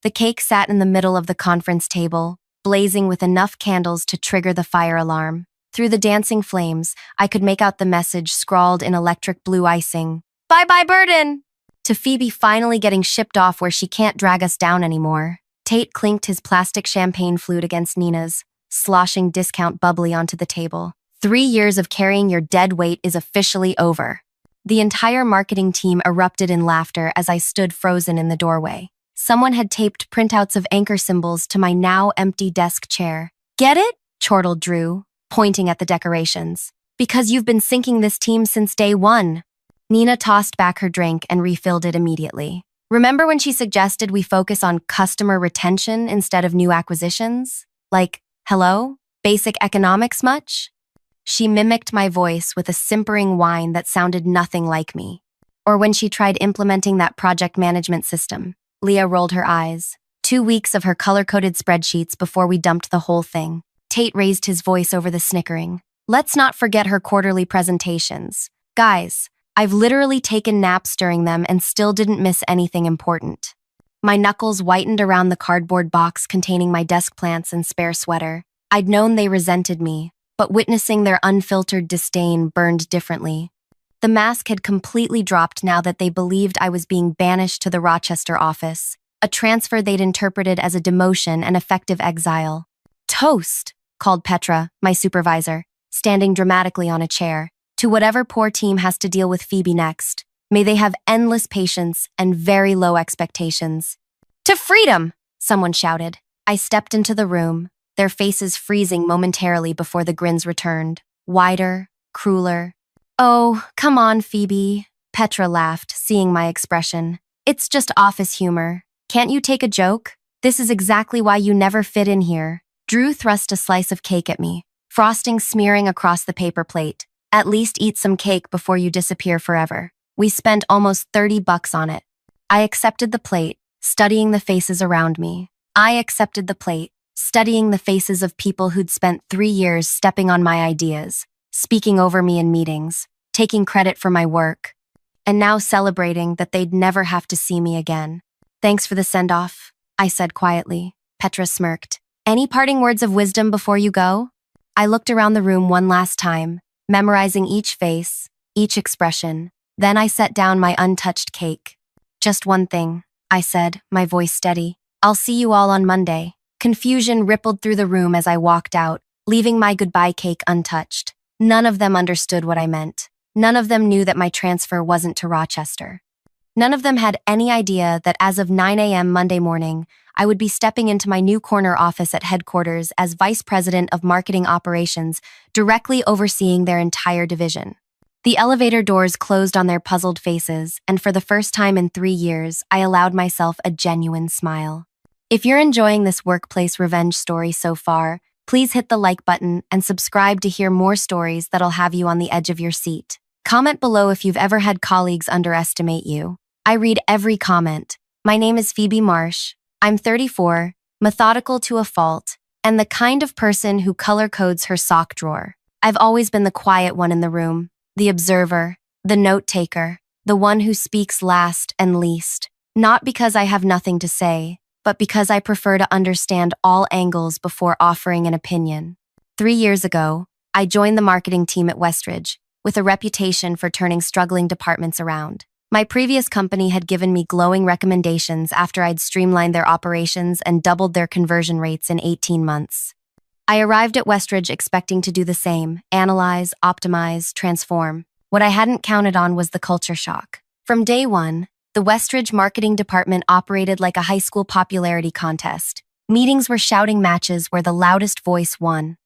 The cake sat in the middle of the conference table, blazing with enough candles to trigger the fire alarm. Through the dancing flames, I could make out the message scrawled in electric blue icing. Bye-bye, burden! To Phoebe finally getting shipped off where she can't drag us down anymore. Tate clinked his plastic champagne flute against Nina's, sloshing discount bubbly onto the table. 3 years of carrying your dead weight is officially over. The entire marketing team erupted in laughter as I stood frozen in the doorway. Someone had taped printouts of anchor symbols to my now empty desk chair. Get it? Chortled Drew, pointing at the decorations. Because you've been sinking this team since day one. Nina tossed back her drink and refilled it immediately. Remember when she suggested we focus on customer retention instead of new acquisitions? Like, hello? Basic economics much? She mimicked my voice with a simpering whine that sounded nothing like me. Or when she tried implementing that project management system. Leah rolled her eyes. 2 weeks of her color-coded spreadsheets before we dumped the whole thing. Tate raised his voice over the snickering. Let's not forget her quarterly presentations. Guys, I've literally taken naps during them and still didn't miss anything important. My knuckles whitened around the cardboard box containing my desk plants and spare sweater. I'd known they resented me, but witnessing their unfiltered disdain burned differently. The mask had completely dropped now that they believed I was being banished to the Rochester office, a transfer they'd interpreted as a demotion and effective exile. Toast, called Petra, my supervisor, standing dramatically on a chair. To whatever poor team has to deal with Phoebe next, may they have endless patience and very low expectations. To freedom, someone shouted. I stepped into the room, their faces freezing momentarily before the grins returned, wider, crueler. Oh, come on, Phoebe, Petra laughed, seeing my expression. It's just office humor. Can't you take a joke? This is exactly why you never fit in here. Drew thrust a slice of cake at me, frosting smearing across the paper plate. At least eat some cake before you disappear forever. We spent almost $30 on it. I accepted the plate, studying the faces around me. I accepted the plate, studying the faces of people who'd spent 3 years stepping on my ideas, speaking over me in meetings, taking credit for my work, and now celebrating that they'd never have to see me again. Thanks for the send-off, I said quietly. Petra smirked. Any parting words of wisdom before you go? I looked around the room one last time, memorizing each face, each expression. Then I set down my untouched cake. Just one thing, I said, my voice steady. I'll see you all on Monday. Confusion rippled through the room as I walked out, leaving my goodbye cake untouched. None of them understood what I meant. None of them knew that my transfer wasn't to Rochester. None of them had any idea that as of 9 a.m. Monday morning, I would be stepping into my new corner office at headquarters as Vice President of Marketing Operations, directly overseeing their entire division. The elevator doors closed on their puzzled faces, and for the first time in 3 years, I allowed myself a genuine smile. If you're enjoying this workplace revenge story so far, please hit the like button and subscribe to hear more stories that'll have you on the edge of your seat. Comment below if you've ever had colleagues underestimate you. I read every comment. My name is Phoebe Marsh. I'm 34, methodical to a fault, and the kind of person who color codes her sock drawer. I've always been the quiet one in the room, the observer, the note-taker, the one who speaks last and least. Not because I have nothing to say, but because I prefer to understand all angles before offering an opinion. 3 years ago, I joined the marketing team at Westridge, with a reputation for turning struggling departments around. My previous company had given me glowing recommendations after I'd streamlined their operations and doubled their conversion rates in 18 months. I arrived at Westridge expecting to do the same, analyze, optimize, transform. What I hadn't counted on was the culture shock. From day one, the Westridge marketing department operated like a high school popularity contest. Meetings were shouting matches where the loudest voice won.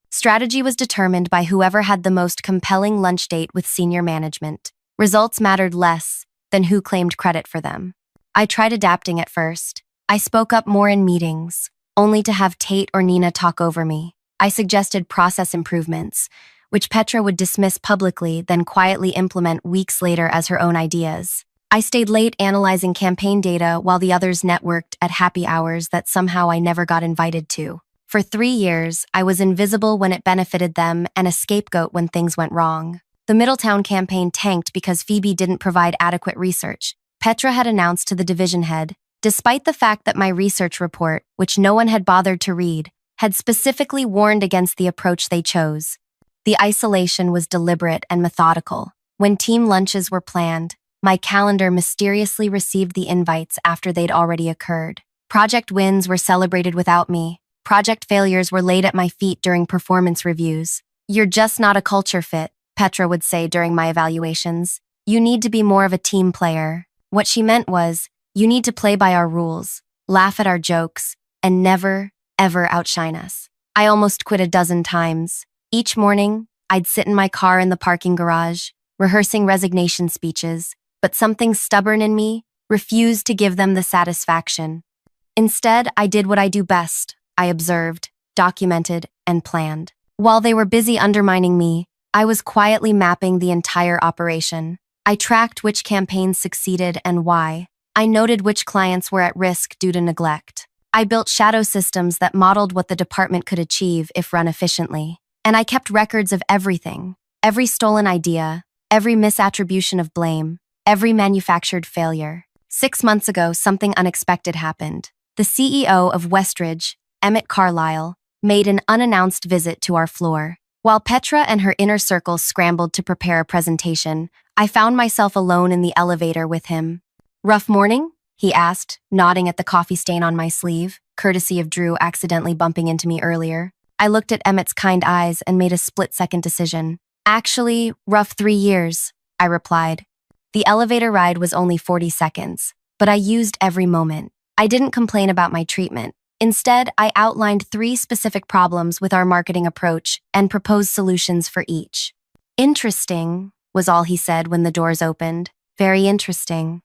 Strategy was determined by whoever had the most compelling lunch date with senior management. Results mattered less than who claimed credit for them. I tried adapting at first. I spoke up more in meetings, only to have Tate or Nina talk over me. I suggested process improvements, which Petra would dismiss publicly, then quietly implement weeks later as her own ideas. I stayed late analyzing campaign data while the others networked at happy hours that somehow I never got invited to. For 3 years, I was invisible when it benefited them and a scapegoat when things went wrong. The Middletown campaign tanked because Phoebe didn't provide adequate research. Petra had announced to the division head, despite the fact that my research report, which no one had bothered to read, had specifically warned against the approach they chose. The isolation was deliberate and methodical. When team lunches were planned, my calendar mysteriously received the invites after they'd already occurred. Project wins were celebrated without me. Project failures were laid at my feet during performance reviews. "You're just not a culture fit," Petra would say during my evaluations. "You need to be more of a team player." What she meant was, you need to play by our rules, laugh at our jokes, and never, ever outshine us. I almost quit a dozen times. Each morning, I'd sit in my car in the parking garage, rehearsing resignation speeches, but something stubborn in me refused to give them the satisfaction. Instead, I did what I do best. I observed, documented, and planned. While they were busy undermining me, I was quietly mapping the entire operation. I tracked which campaigns succeeded and why. I noted which clients were at risk due to neglect. I built shadow systems that modeled what the department could achieve if run efficiently. And I kept records of everything. Every stolen idea, every misattribution of blame, every manufactured failure. 6 months ago, something unexpected happened. The CEO of Westridge, Emmett Carlisle, made an unannounced visit to our floor. While Petra and her inner circle scrambled to prepare a presentation, I found myself alone in the elevator with him. "Rough morning?" he asked, nodding at the coffee stain on my sleeve, courtesy of Drew accidentally bumping into me earlier. I looked at Emmett's kind eyes and made a split-second decision. "Actually, rough 3 years," I replied. The elevator ride was only 40 seconds, but I used every moment. I didn't complain about my treatment. Instead, I outlined 3 specific problems with our marketing approach and proposed solutions for each. "Interesting," was all he said when the doors opened. "Very interesting."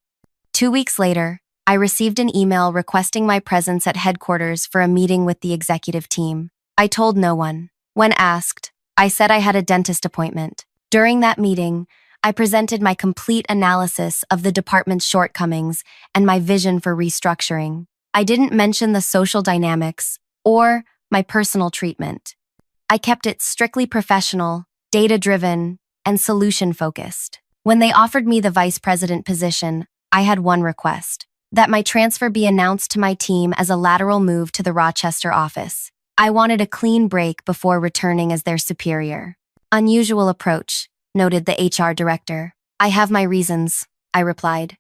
2 weeks later, I received an email requesting my presence at headquarters for a meeting with the executive team. I told no one. When asked, I said I had a dentist appointment. During that meeting, I presented my complete analysis of the department's shortcomings and my vision for restructuring. I didn't mention the social dynamics or my personal treatment. I kept it strictly professional, data-driven, and solution-focused. When they offered me the vice president position, I had one request: that my transfer be announced to my team as a lateral move to the Rochester office. I wanted a clean break before returning as their superior. "Unusual approach," noted the HR director. "I have my reasons," I replied.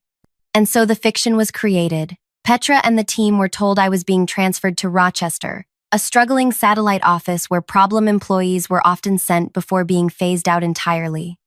And so the fiction was created. Petra and the team were told I was being transferred to Rochester, a struggling satellite office where problem employees were often sent before being phased out entirely.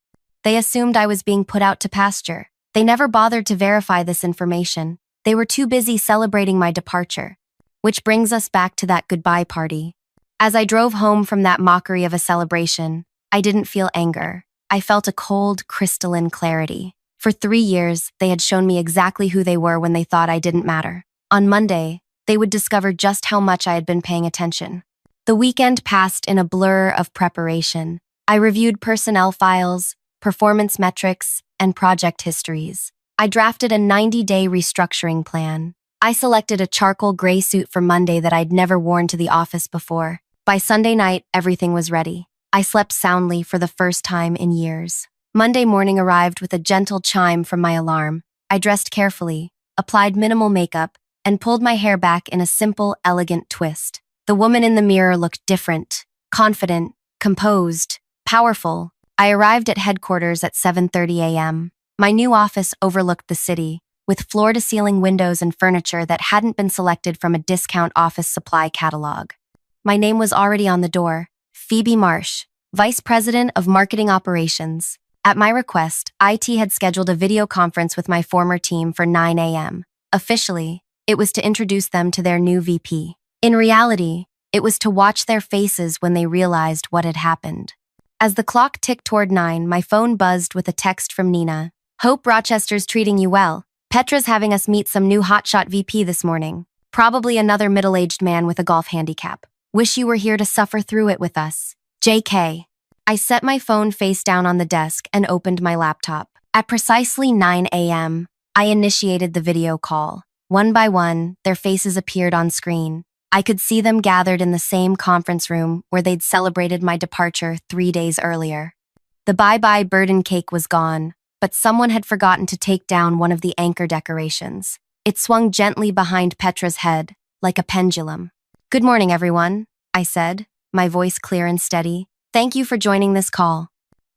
They assumed I was being put out to pasture. They never bothered to verify this information. They were too busy celebrating my departure. Which brings us back to that goodbye party. As I drove home from that mockery of a celebration, I didn't feel anger. I felt a cold, crystalline clarity. For 3 years, they had shown me exactly who they were when they thought I didn't matter. On Monday, they would discover just how much I had been paying attention. The weekend passed in a blur of preparation. I reviewed personnel files, performance metrics, and project histories. I drafted a 90-day restructuring plan. I selected a charcoal gray suit for Monday that I'd never worn to the office before. By Sunday night, everything was ready. I slept soundly for the first time in years. Monday morning arrived with a gentle chime from my alarm. I dressed carefully, applied minimal makeup, and pulled my hair back in a simple, elegant twist. The woman in the mirror looked different, confident, composed, powerful. I arrived at headquarters at 7:30 a.m. My new office overlooked the city, with floor-to-ceiling windows and furniture that hadn't been selected from a discount office supply catalog. My name was already on the door: Phoebe Marsh, Vice President of Marketing Operations. At my request, IT had scheduled a video conference with my former team for 9 a.m. Officially, it was to introduce them to their new VP. In reality, it was to watch their faces when they realized what had happened. As the clock ticked toward 9, my phone buzzed with a text from Nina. "Hope Rochester's treating you well. Petra's having us meet some new hotshot VP this morning. Probably another middle-aged man with a golf handicap. Wish you were here to suffer through it with us. JK." I set my phone face down on the desk and opened my laptop. At precisely 9 a.m., I initiated the video call. One by one, their faces appeared on screen. I could see them gathered in the same conference room where they'd celebrated my departure 3 days earlier. The bye-bye burden cake was gone, but someone had forgotten to take down one of the anchor decorations. It swung gently behind Petra's head, like a pendulum. "Good morning, everyone," I said, my voice clear and steady. "Thank you for joining this call."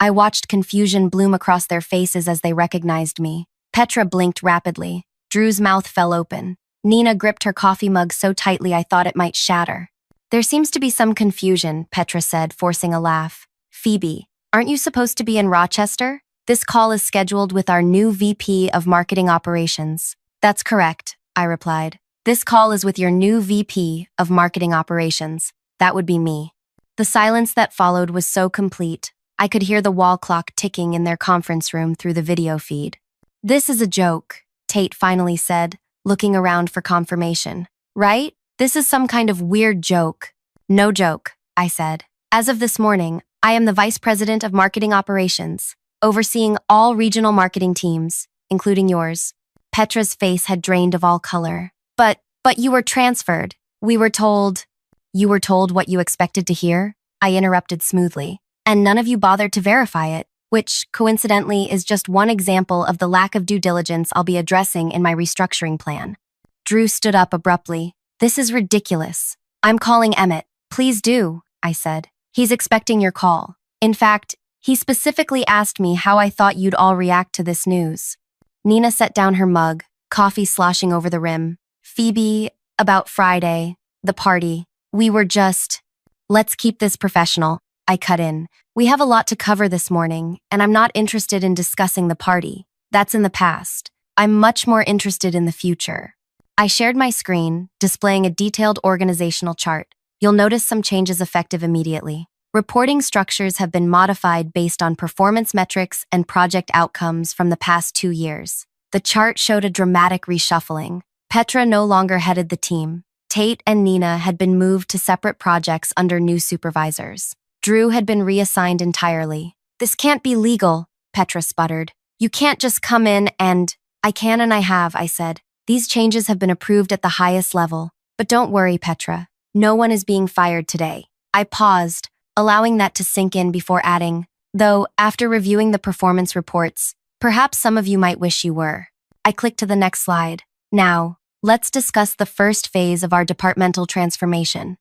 I watched confusion bloom across their faces as they recognized me. Petra blinked rapidly. Drew's mouth fell open. Nina gripped her coffee mug so tightly I thought it might shatter. "There seems to be some confusion," Petra said, forcing a laugh. "Phoebe, aren't you supposed to be in Rochester? This call is scheduled with our new VP of Marketing Operations." "That's correct," I replied. "This call is with your new VP of Marketing Operations. That would be me." The silence that followed was so complete, I could hear the wall clock ticking in their conference room through the video feed. "This is a joke," Tate finally said, looking around for confirmation. "Right? This is some kind of weird joke." "No joke," I said. "As of this morning, I am the Vice President of Marketing Operations, overseeing all regional marketing teams, including yours." Petra's face had drained of all color. But you were transferred. We were told." "You were told what you expected to hear?" I interrupted smoothly. "And none of you bothered to verify it, which, coincidentally, is just one example of the lack of due diligence I'll be addressing in my restructuring plan." Drew stood up abruptly. "This is ridiculous. I'm calling Emmett." "Please do," I said. "He's expecting your call. In fact, he specifically asked me how I thought you'd all react to this news." Nina set down her mug, coffee sloshing over the rim. "Phoebe, about Friday, the party, we were just—" "Let's keep this professional," I cut in. "We have a lot to cover this morning, and I'm not interested in discussing the party. That's in the past. I'm much more interested in the future." I shared my screen, displaying a detailed organizational chart. "You'll notice some changes effective immediately. Reporting structures have been modified based on performance metrics and project outcomes from the past 2 years." The chart showed a dramatic reshuffling. Petra no longer headed the team. Tate and Nina had been moved to separate projects under new supervisors. Drew had been reassigned entirely. "This can't be legal," Petra sputtered. "You can't just come in and—" "I can and I have," I said. "These changes have been approved at the highest level. But don't worry, Petra. No one is being fired today." I paused, allowing that to sink in before adding, "Though, after reviewing the performance reports, perhaps some of you might wish you were." I clicked to the next slide. "Now, let's discuss the first phase of our departmental transformation.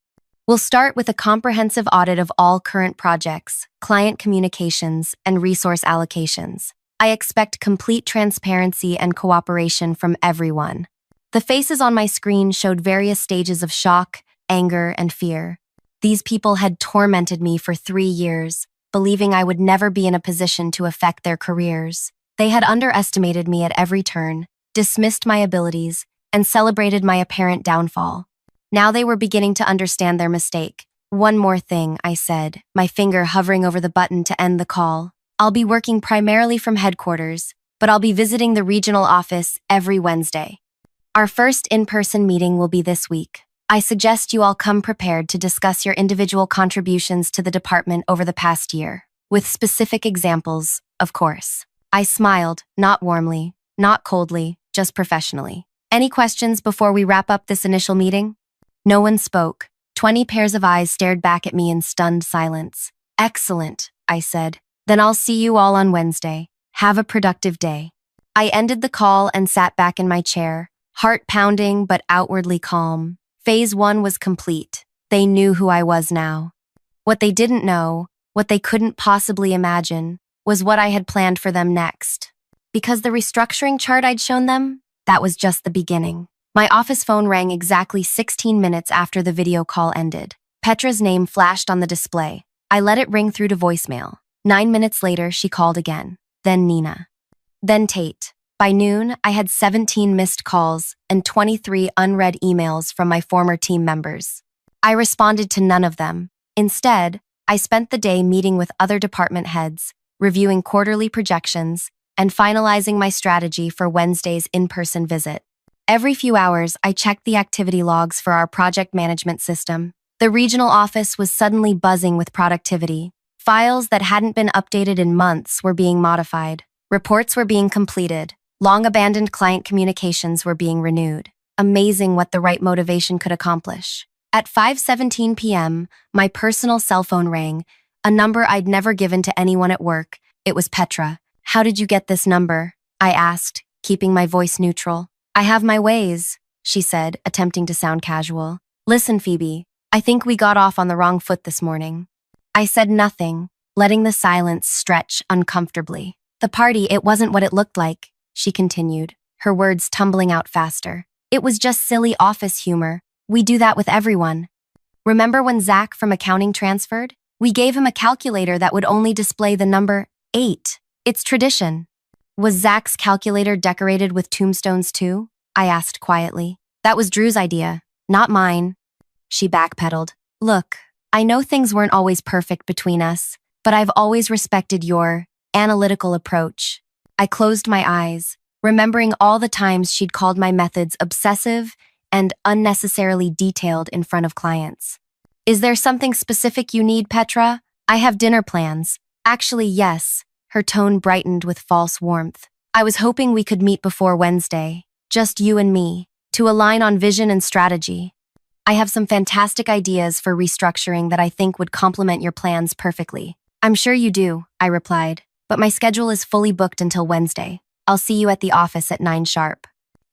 We'll start with a comprehensive audit of all current projects, client communications, and resource allocations. I expect complete transparency and cooperation from everyone." The faces on my screen showed various stages of shock, anger, and fear. These people had tormented me for 3 years, believing I would never be in a position to affect their careers. They had underestimated me at every turn, dismissed my abilities, and celebrated my apparent downfall. Now they were beginning to understand their mistake. "One more thing," I said, my finger hovering over the button to end the call. "I'll be working primarily from headquarters, but I'll be visiting the regional office every Wednesday. Our first in-person meeting will be this week. I suggest you all come prepared to discuss your individual contributions to the department over the past year, with specific examples, of course." I smiled, not warmly, not coldly, just professionally. "Any questions before we wrap up this initial meeting?" No one spoke. 20 pairs of eyes stared back at me in stunned silence. "Excellent," I said. "Then I'll see you all on Wednesday. Have a productive day." I ended the call and sat back in my chair, heart pounding but outwardly calm. Phase 1 was complete. They knew who I was now. What they didn't know, what they couldn't possibly imagine, was what I had planned for them next. Because the restructuring chart I'd shown them, that was just the beginning. My office phone rang exactly 16 minutes after the video call ended. Petra's name flashed on the display. I let it ring through to voicemail. 9 minutes later, she called again. Then Nina. Then Tate. By noon, I had 17 missed calls and 23 unread emails from my former team members. I responded to none of them. Instead, I spent the day meeting with other department heads, reviewing quarterly projections, and finalizing my strategy for Wednesday's in-person visit. Every few hours, I checked the activity logs for our project management system. The regional office was suddenly buzzing with productivity. Files that hadn't been updated in months were being modified. Reports were being completed. Long-abandoned client communications were being renewed. Amazing what the right motivation could accomplish. At 5:17 p.m., my personal cell phone rang, a number I'd never given to anyone at work. It was Petra. "How did you get this number?" I asked, keeping my voice neutral. I have my ways, she said, attempting to sound casual. Listen, Phoebe, I think we got off on the wrong foot this morning. I said nothing, letting the silence stretch uncomfortably. The party, it wasn't what it looked like, she continued, her words tumbling out faster. It was just silly office humor. We do that with everyone. Remember when Zach from accounting transferred? We gave him a calculator that would only display the number 8. It's tradition. Was Zach's calculator decorated with tombstones too? I asked quietly. That was Drew's idea, not mine. She backpedaled. Look, I know things weren't always perfect between us, but I've always respected your analytical approach. I closed my eyes, remembering all the times she'd called my methods obsessive and unnecessarily detailed in front of clients. Is there something specific you need, Petra? I have dinner plans. Actually, yes. Her tone brightened with false warmth. I was hoping we could meet before Wednesday, just you and me, to align on vision and strategy. I have some fantastic ideas for restructuring that I think would complement your plans perfectly. I'm sure you do, I replied, but my schedule is fully booked until Wednesday. I'll see you at the office at 9 sharp.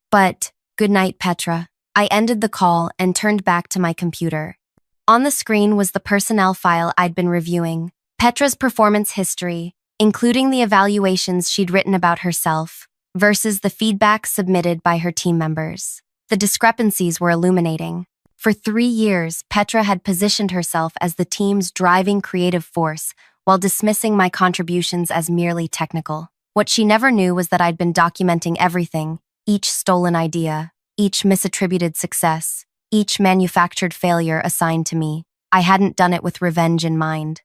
But, good night, Petra. I ended the call and turned back to my computer. On the screen was the personnel file I'd been reviewing, Petra's performance history, including the evaluations she'd written about herself, versus the feedback submitted by her team members. The discrepancies were illuminating. For 3 years, Petra had positioned herself as the team's driving creative force while dismissing my contributions as merely technical. What she never knew was that I'd been documenting everything, each stolen idea, each misattributed success, each manufactured failure assigned to me. I hadn't done it with revenge in mind.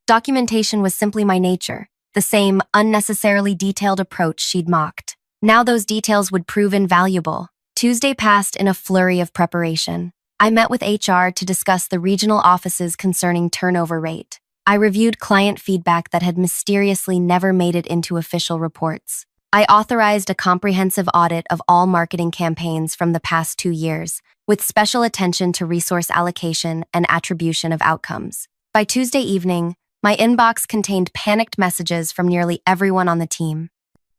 Documentation was simply my nature, the same unnecessarily detailed approach she'd mocked. Now those details would prove invaluable. Tuesday passed in a flurry of preparation. I met with HR to discuss the regional offices concerning turnover rate. I reviewed client feedback that had mysteriously never made it into official reports. I authorized a comprehensive audit of all marketing campaigns from the past 2 years, with special attention to resource allocation and attribution of outcomes. By Tuesday evening, my inbox contained panicked messages from nearly everyone on the team.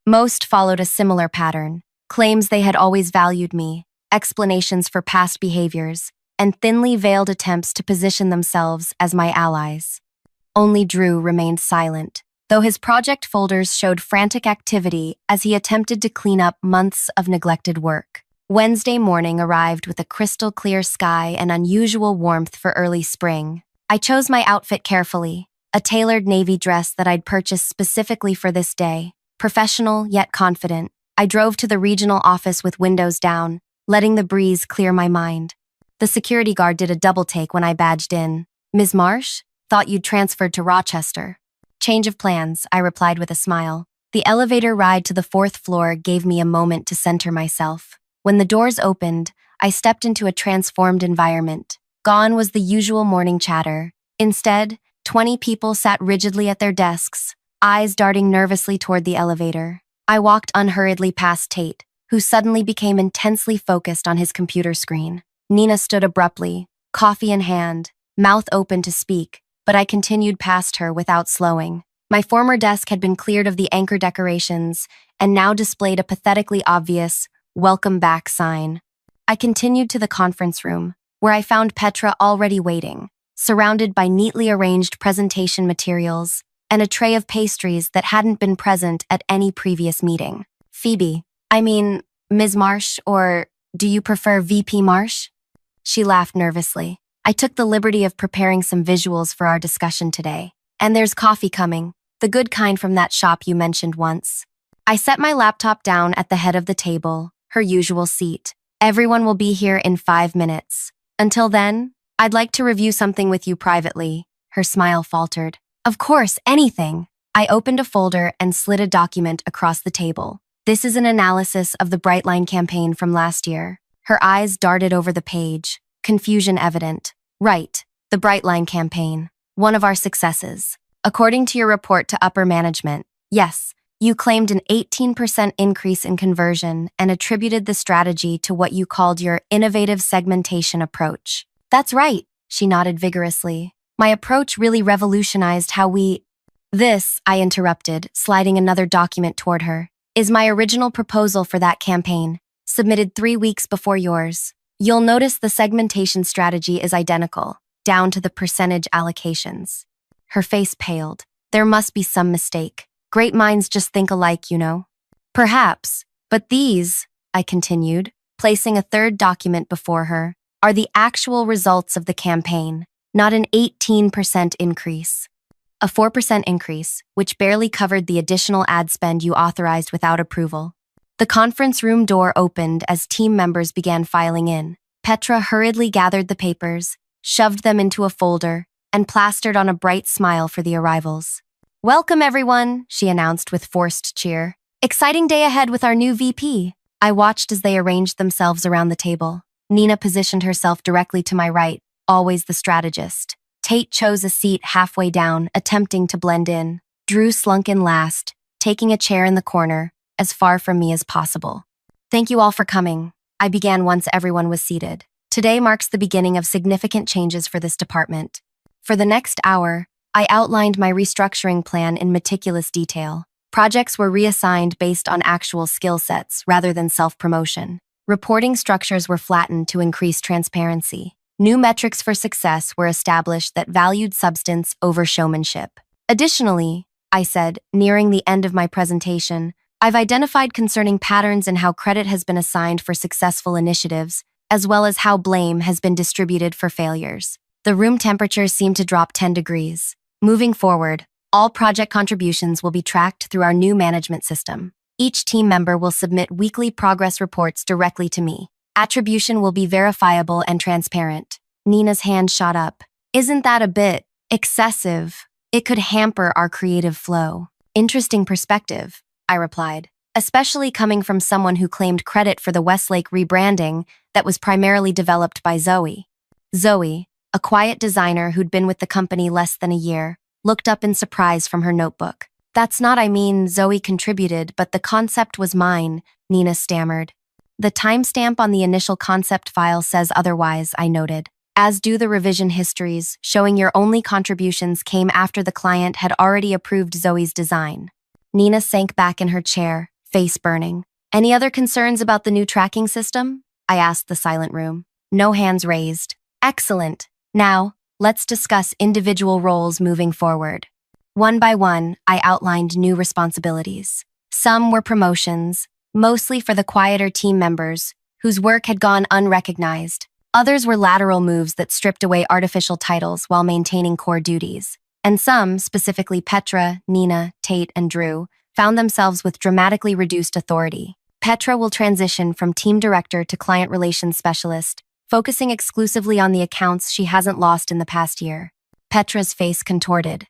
Most followed a similar pattern: claims they had always valued me, explanations for past behaviors, and thinly veiled attempts to position themselves as my allies. Only Drew remained silent, though his project folders showed frantic activity as he attempted to clean up months of neglected work. Wednesday morning arrived with a crystal-clear sky and unusual warmth for early spring. I chose my outfit carefully, a tailored navy dress that I'd purchased specifically for this day. Professional yet confident, I drove to the regional office with windows down, letting the breeze clear my mind. The security guard did a double take when I badged in. Ms. Marsh? Thought you'd transferred to Rochester. Change of plans, I replied with a smile. The elevator ride to the 4th floor gave me a moment to center myself. When the doors opened, I stepped into a transformed environment. Gone was the usual morning chatter. Instead, 20 people sat rigidly at their desks, eyes darting nervously toward the elevator. I walked unhurriedly past Tate, who suddenly became intensely focused on his computer screen. Nina stood abruptly, coffee in hand, mouth open to speak, but I continued past her without slowing. My former desk had been cleared of the anchor decorations and now displayed a pathetically obvious "Welcome back" sign. I continued to the conference room, where I found Petra already waiting, surrounded by neatly arranged presentation materials and a tray of pastries that hadn't been present at any previous meeting. Phoebe, Ms. Marsh, or do you prefer VP Marsh? She laughed nervously. I took the liberty of preparing some visuals for our discussion today. And there's coffee coming, the good kind from that shop you mentioned once. I set my laptop down at the head of the table, her usual seat. Everyone will be here in 5 minutes. Until then, I'd like to review something with you privately. Her smile faltered. Of course, anything. I opened a folder and slid a document across the table. This is an analysis of the Brightline campaign from last year. Her eyes darted over the page, confusion evident. Right, the Brightline campaign, one of our successes. According to your report to upper management, yes, you claimed an 18% increase in conversion and attributed the strategy to what you called your innovative segmentation approach. That's right, she nodded vigorously. My approach really revolutionized how we— This, I interrupted, sliding another document toward her, is my original proposal for that campaign. submitted 3 weeks before yours. You'll notice the segmentation strategy is identical, down to the percentage allocations. Her face paled. There must be some mistake. Great minds just think alike, you know. Perhaps, but these, I continued, placing a third document before her, are the actual results of the campaign, not an 18% increase. A 4% increase, which barely covered the additional ad spend you authorized without approval. The conference room door opened as team members began filing in. Petra hurriedly gathered the papers, shoved them into a folder, and plastered on a bright smile for the arrivals. "Welcome, everyone," she announced with forced cheer. "Exciting day ahead with our new VP." I watched as they arranged themselves around the table. Nina positioned herself directly to my right, always the strategist. Tate chose a seat halfway down, attempting to blend in. Drew slunk in last, taking a chair in the corner, as far from me as possible. "Thank you all for coming," I began once everyone was seated. "Today marks the beginning of significant changes for this department." For the next hour, I outlined my restructuring plan in meticulous detail. Projects were reassigned based on actual skill sets rather than self-promotion. Reporting structures were flattened to increase transparency. New metrics for success were established that valued substance over showmanship. Additionally, I said, nearing the end of my presentation, I've identified concerning patterns in how credit has been assigned for successful initiatives, as well as how blame has been distributed for failures. The room temperature seemed to drop 10 degrees. Moving forward, all project contributions will be tracked through our new management system. Each team member will submit weekly progress reports directly to me. Attribution will be verifiable and transparent. Nina's hand shot up. "Isn't that a bit excessive? It could hamper our creative flow." "Interesting perspective," I replied, especially coming from someone who claimed credit for the Westlake rebranding that was primarily developed by Zoe. Zoe, a quiet designer who'd been with the company less than a year, looked up in surprise from her notebook. "That's not, I mean, Zoe contributed, but the concept was mine," Nina stammered. "The timestamp on the initial concept file says otherwise," I noted, as do the revision histories, showing your only contributions came after the client had already approved Zoe's design. Nina sank back in her chair, face burning. "Any other concerns about the new tracking system?" I asked the silent room. No hands raised. "Excellent. Now, let's discuss individual roles moving forward." One by one, I outlined new responsibilities. Some were promotions, mostly for the quieter team members, whose work had gone unrecognized. Others were lateral moves that stripped away artificial titles while maintaining core duties. And some, specifically Petra, Nina, Tate, and Drew, found themselves with dramatically reduced authority. Petra will transition from team director to client relations specialist, focusing exclusively on the accounts she hasn't lost in the past year. Petra's face contorted.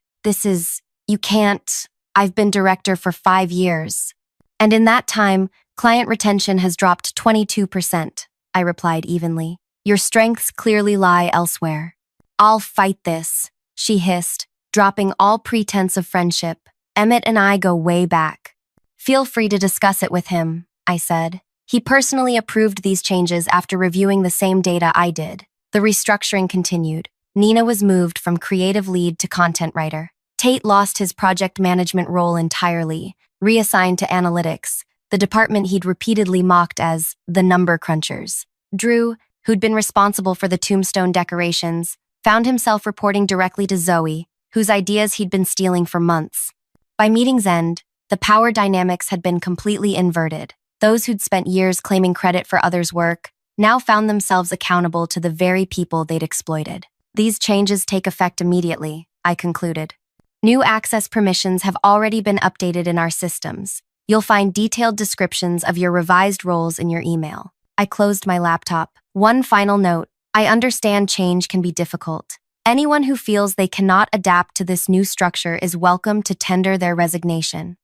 You can't. I've been director for 5 years. And in that time, client retention has dropped 22%, I replied evenly. Your strengths clearly lie elsewhere. I'll fight this, she hissed, dropping all pretense of friendship. Emmett and I go way back. Feel free to discuss it with him, I said. He personally approved these changes after reviewing the same data I did. The restructuring continued. Nina was moved from creative lead to content writer. Tate lost his project management role entirely, reassigned to analytics, the department he'd repeatedly mocked as the number crunchers. Drew, who'd been responsible for the tombstone decorations, found himself reporting directly to Zoe, whose ideas he'd been stealing for months. By meeting's end, the power dynamics had been completely inverted. Those who'd spent years claiming credit for others' work now found themselves accountable to the very people they'd exploited. These changes take effect immediately, I concluded. New access permissions have already been updated in our systems. You'll find detailed descriptions of your revised roles in your email. I closed my laptop. One final note. I understand change can be difficult. Anyone who feels they cannot adapt to this new structure is welcome to tender their resignation.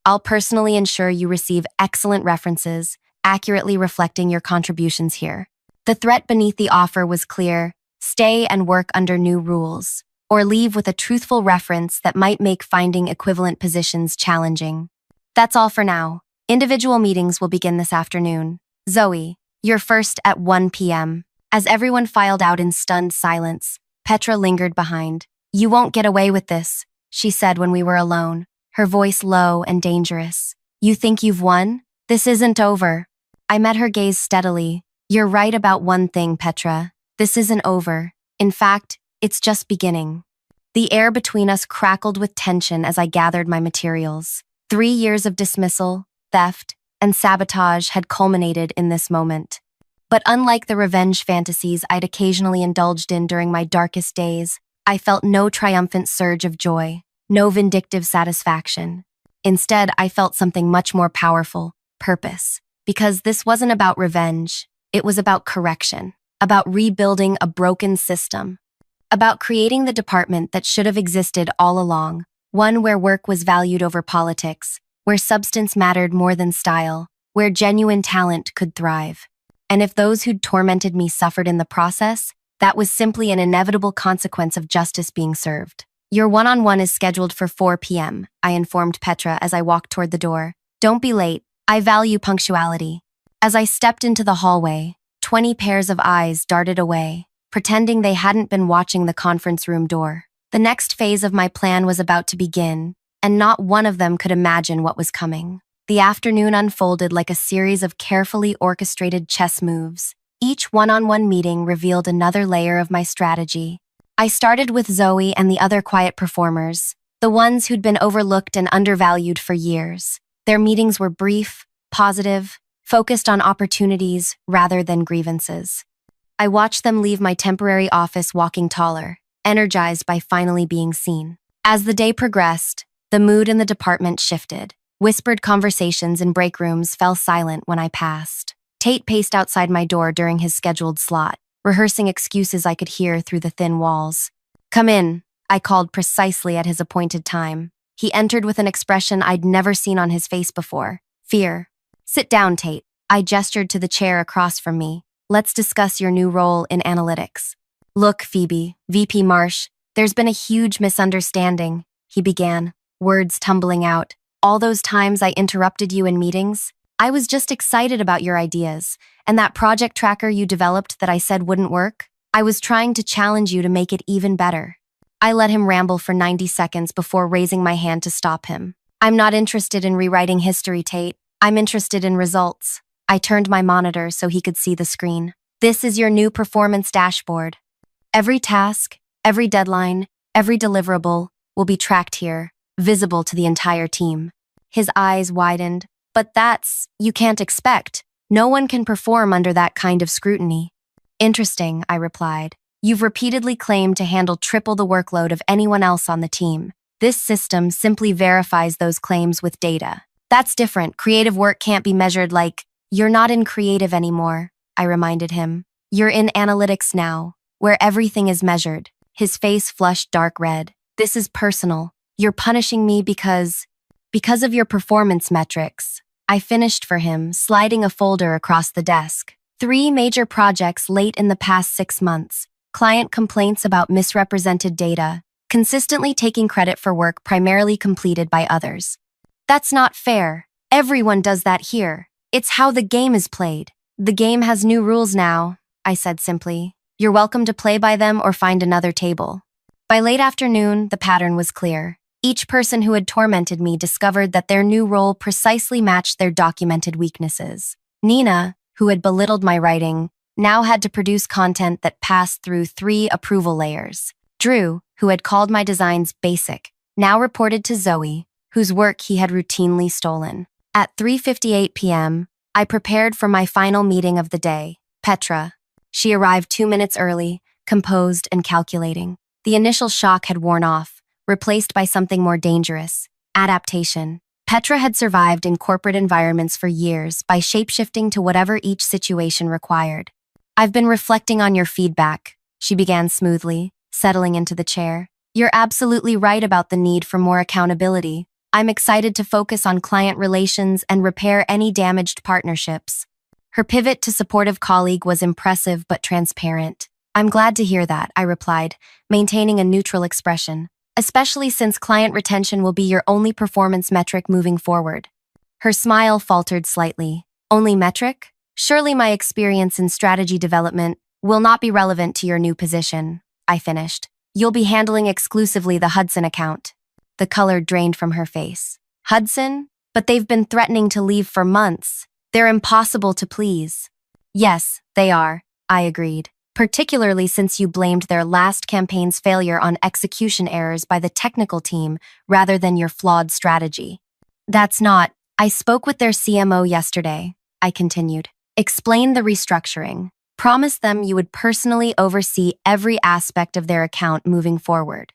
I'll personally ensure you receive excellent references, accurately reflecting your contributions here. The threat beneath the offer was clear: stay and work under new rules, or leave with a truthful reference that might make finding equivalent positions challenging. That's all for now. Individual meetings will begin this afternoon. Zoe, you're first at 1 p.m. As everyone filed out in stunned silence, Petra lingered behind. You won't get away with this, she said when we were alone, her voice low and dangerous. You think you've won? This isn't over. I met her gaze steadily. You're right about one thing, Petra. This isn't over. In fact, it's just beginning. The air between us crackled with tension as I gathered my materials. 3 years of dismissal, theft, and sabotage had culminated in this moment. But unlike the revenge fantasies I'd occasionally indulged in during my darkest days, I felt no triumphant surge of joy, no vindictive satisfaction. Instead, I felt something much more powerful, purpose. Because this wasn't about revenge, it was about correction, about rebuilding a broken system, about creating the department that should have existed all along, one where work was valued over politics, where substance mattered more than style, where genuine talent could thrive. And if those who'd tormented me suffered in the process, that was simply an inevitable consequence of justice being served. Your one-on-one is scheduled for 4 p.m., I informed Petra as I walked toward the door. Don't be late. I value punctuality. As I stepped into the hallway, 20 pairs of eyes darted away, pretending they hadn't been watching the conference room door. The next phase of my plan was about to begin, and not one of them could imagine what was coming. The afternoon unfolded like a series of carefully orchestrated chess moves. Each one-on-one meeting revealed another layer of my strategy. I started with Zoe and the other quiet performers, the ones who'd been overlooked and undervalued for years. Their meetings were brief, positive, focused on opportunities rather than grievances. I watched them leave my temporary office walking taller, energized by finally being seen. As the day progressed, the mood in the department shifted. Whispered conversations in break rooms fell silent when I passed. Tate paced outside my door during his scheduled slot, rehearsing excuses I could hear through the thin walls. Come in, I called precisely at his appointed time. He entered with an expression I'd never seen on his face before. Fear. Sit down, Tate. I gestured to the chair across from me. Let's discuss your new role in analytics. Look, Phoebe, VP Marsh, there's been a huge misunderstanding, he began, words tumbling out. All those times I interrupted you in meetings, I was just excited about your ideas, and that project tracker you developed that I said wouldn't work, I was trying to challenge you to make it even better. I let him ramble for 90 seconds before raising my hand to stop him. I'm not interested in rewriting history, Tate. I'm interested in results. I turned my monitor so he could see the screen. This is your new performance dashboard. Every task, every deadline, every deliverable will be tracked here, visible to the entire team. His eyes widened. But you can't expect. No one can perform under that kind of scrutiny. Interesting, I replied. You've repeatedly claimed to handle triple the workload of anyone else on the team. This system simply verifies those claims with data. That's different. Creative work can't be measured like, you're not in creative anymore, I reminded him. You're in analytics now, where everything is measured. His face flushed dark red. This is personal. You're punishing me because of your performance metrics. I finished for him, sliding a folder across the desk. 3 major projects late in the past 6 months. Client complaints about misrepresented data, consistently taking credit for work primarily completed by others. That's not fair. Everyone does that here. It's how the game is played. The game has new rules now, I said simply. You're welcome to play by them or find another table. By late afternoon, the pattern was clear. Each person who had tormented me discovered that their new role precisely matched their documented weaknesses. Nina, who had belittled my writing, now had to produce content that passed through 3 approval layers. Drew, who had called my designs basic, now reported to Zoe, whose work he had routinely stolen. At 3:58 p.m., I prepared for my final meeting of the day, Petra. She arrived 2 minutes early, composed and calculating. The initial shock had worn off, replaced by something more dangerous, adaptation. Petra had survived in corporate environments for years by shapeshifting to whatever each situation required. I've been reflecting on your feedback, she began smoothly, settling into the chair. You're absolutely right about the need for more accountability. I'm excited to focus on client relations and repair any damaged partnerships. Her pivot to supportive colleague was impressive but transparent. I'm glad to hear that, I replied, maintaining a neutral expression. Especially since client retention will be your only performance metric moving forward. Her smile faltered slightly. Only metric? Surely my experience in strategy development will not be relevant to your new position, I finished. You'll be handling exclusively the Hudson account. The color drained from her face. Hudson? But they've been threatening to leave for months. They're impossible to please. Yes, they are, I agreed, particularly since you blamed their last campaign's failure on execution errors by the technical team rather than your flawed strategy. That's not. I spoke with their CMO yesterday, I continued. Explained the restructuring. Promised them you would personally oversee every aspect of their account moving forward.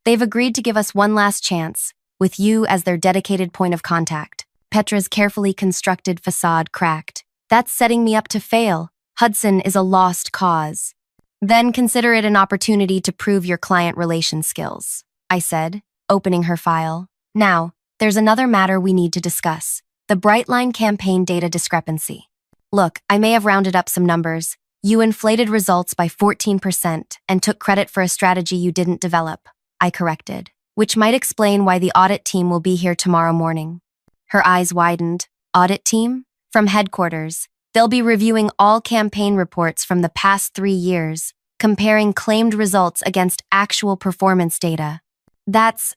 They've agreed to give us one last chance, with you as their dedicated point of contact. Petra's carefully constructed facade cracked. That's setting me up to fail. Hudson is a lost cause. Then consider it an opportunity to prove your client relation skills, I said, opening her file. Now, there's another matter we need to discuss. The Brightline campaign data discrepancy. Look, I may have rounded up some numbers. You inflated results by 14% and took credit for a strategy you didn't develop, I corrected, which might explain why the audit team will be here tomorrow morning. Her eyes widened. Audit team? From headquarters. They'll be reviewing all campaign reports from the past 3 years, comparing claimed results against actual performance data. That's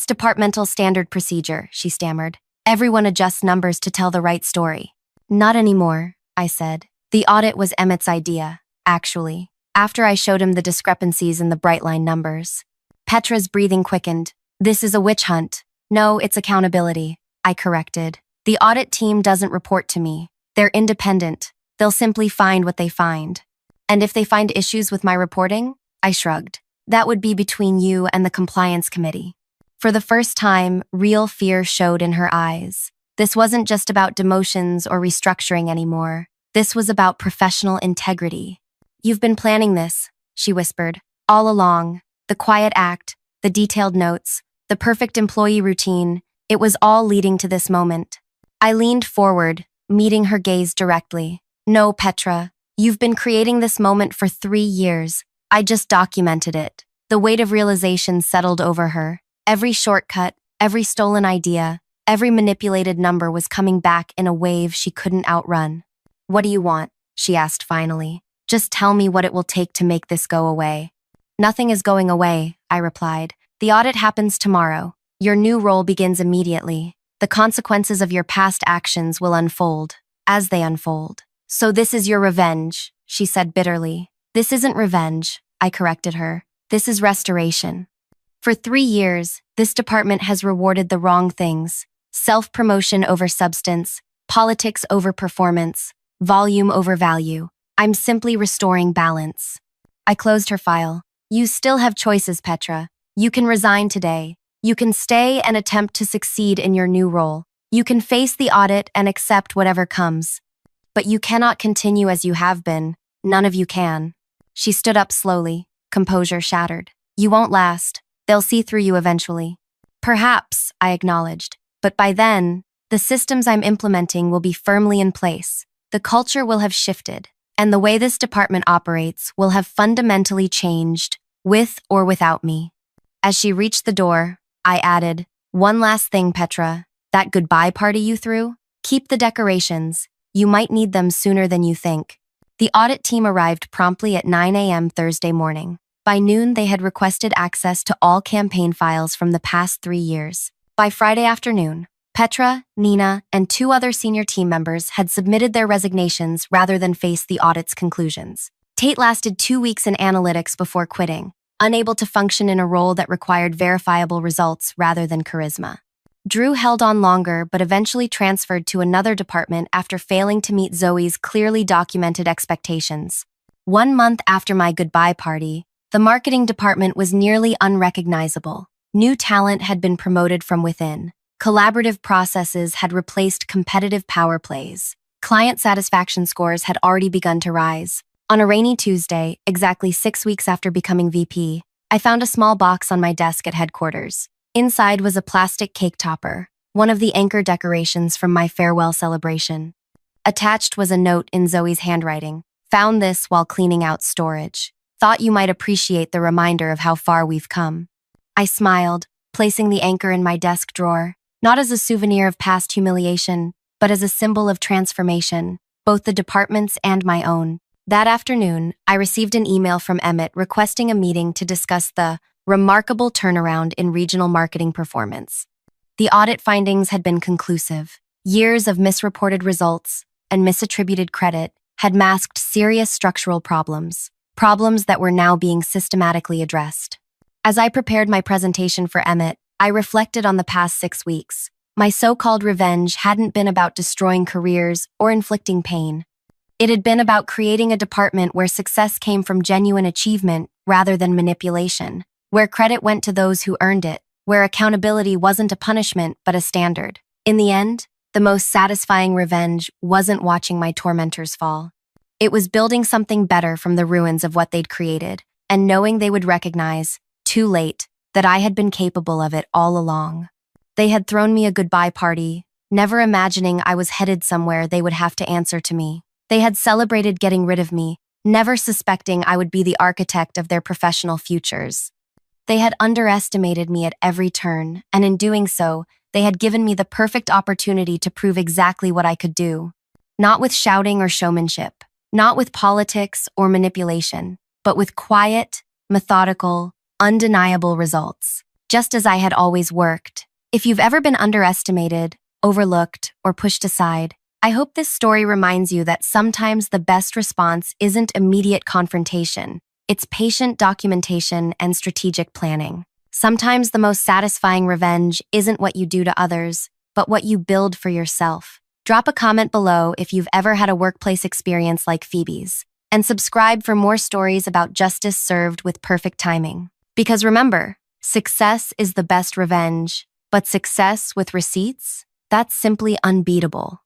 departmental standard procedure, she stammered. Everyone adjusts numbers to tell the right story. Not anymore, I said. The audit was Emmett's idea, actually, after I showed him the discrepancies in the Brightline numbers. Petra's breathing quickened. This is a witch hunt. No, it's accountability, I corrected. The audit team doesn't report to me. They're independent. They'll simply find what they find. And if they find issues with my reporting? I shrugged. That would be between you and the compliance committee. For the first time, real fear showed in her eyes. This wasn't just about demotions or restructuring anymore. This was about professional integrity. You've been planning this, she whispered, all along. The quiet act, the detailed notes, the perfect employee routine, it was all leading to this moment. I leaned forward, meeting her gaze directly. No, Petra, you've been creating this moment for 3 years. I just documented it. The weight of realization settled over her. Every shortcut, every stolen idea, every manipulated number was coming back in a wave she couldn't outrun. What do you want? She asked finally. Just tell me what it will take to make this go away. Nothing is going away, I replied. The audit happens tomorrow. Your new role begins immediately. The consequences of your past actions will unfold, as they unfold. So this is your revenge, she said bitterly. This isn't revenge, I corrected her. This is restoration. For 3 years, this department has rewarded the wrong things. Self-promotion over substance, politics over performance, volume over value. I'm simply restoring balance. I closed her file. You still have choices, Petra. You can resign today. You can stay and attempt to succeed in your new role. You can face the audit and accept whatever comes. But you cannot continue as you have been. None of you can. She stood up slowly, composure shattered. You won't last. They'll see through you eventually. Perhaps, I acknowledged. But by then, the systems I'm implementing will be firmly in place. The culture will have shifted, and the way this department operates will have fundamentally changed, with or without me. As she reached the door, I added, one last thing, Petra. That goodbye party you threw? Keep the decorations. You might need them sooner than you think. The audit team arrived promptly at 9 a.m. Thursday morning. By noon, they had requested access to all campaign files from the past 3 years. By Friday afternoon, Petra, Nina, and 2 other senior team members had submitted their resignations rather than face the audit's conclusions. Tate lasted 2 weeks in analytics before quitting, unable to function in a role that required verifiable results rather than charisma. Drew held on longer but eventually transferred to another department after failing to meet Zoe's clearly documented expectations. 1 month after my goodbye party, the marketing department was nearly unrecognizable. New talent had been promoted from within. Collaborative processes had replaced competitive power plays. Client satisfaction scores had already begun to rise. On a rainy Tuesday, exactly 6 weeks after becoming VP, I found a small box on my desk at headquarters. Inside was a plastic cake topper, one of the anchor decorations from my farewell celebration. Attached was a note in Zoe's handwriting. Found this while cleaning out storage. Thought you might appreciate the reminder of how far we've come. I smiled, placing the anchor in my desk drawer, not as a souvenir of past humiliation, but as a symbol of transformation, both the department's and my own. That afternoon, I received an email from Emmett requesting a meeting to discuss the remarkable turnaround in regional marketing performance. The audit findings had been conclusive. Years of misreported results, and misattributed credit had masked serious structural problems that were now being systematically addressed. As I prepared my presentation for Emmett, I reflected on the past 6 weeks. My so-called revenge hadn't been about destroying careers or inflicting pain. It had been about creating a department where success came from genuine achievement rather than manipulation, where credit went to those who earned it, where accountability wasn't a punishment but a standard. In the end, the most satisfying revenge wasn't watching my tormentors fall. It was building something better from the ruins of what they'd created, and knowing they would recognize, too late, that I had been capable of it all along. They had thrown me a goodbye party, never imagining I was headed somewhere they would have to answer to me. They had celebrated getting rid of me, never suspecting I would be the architect of their professional futures. They had underestimated me at every turn, and in doing so, they had given me the perfect opportunity to prove exactly what I could do. Not with shouting or showmanship, not with politics or manipulation, but with quiet, methodical, undeniable results, just as I had always worked. If you've ever been underestimated, overlooked, or pushed aside, I hope this story reminds you that sometimes the best response isn't immediate confrontation. It's patient documentation and strategic planning. Sometimes the most satisfying revenge isn't what you do to others, but what you build for yourself. Drop a comment below if you've ever had a workplace experience like Phoebe's, and subscribe for more stories about justice served with perfect timing. Because remember, success is the best revenge, but success with receipts? That's simply unbeatable.